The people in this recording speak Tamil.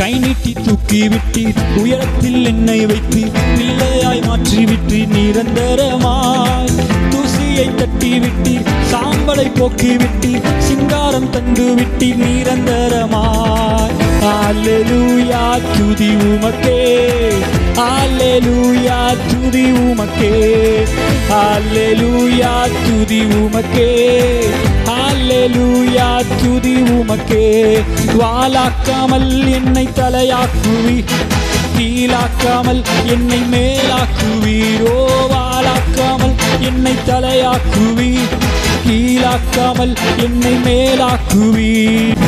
கை நீட்டி தூக்கி விட்டீர், உயரத்தில் என்னை வைத்தீர், பிள்ளையாய் மாற்றி விட்டீர் நிரந்தரமாய். தூசியை தட்டி விட்டீர், சாம்பலை போக்கி விட்டீர், சிங்காரம் தந்து விட்டீர் நிரந்தரமாய். அல்லேலூயா துதி உமக்கே, அல்லேலூயா துதி உமக்கே, அல்லேலூயா துதி உமக்கே, அல்லேலூயா துதி உமக்கே. வாலாக்காமல் என்னை தலையாக்குவி, கீழாக்காமல் என்னை மேலாக்குவீரோ. வாலாக்காமல் என்னை தலையாக்குவி, கீழாக்காமல் என்னை மேலாக்குவீர்.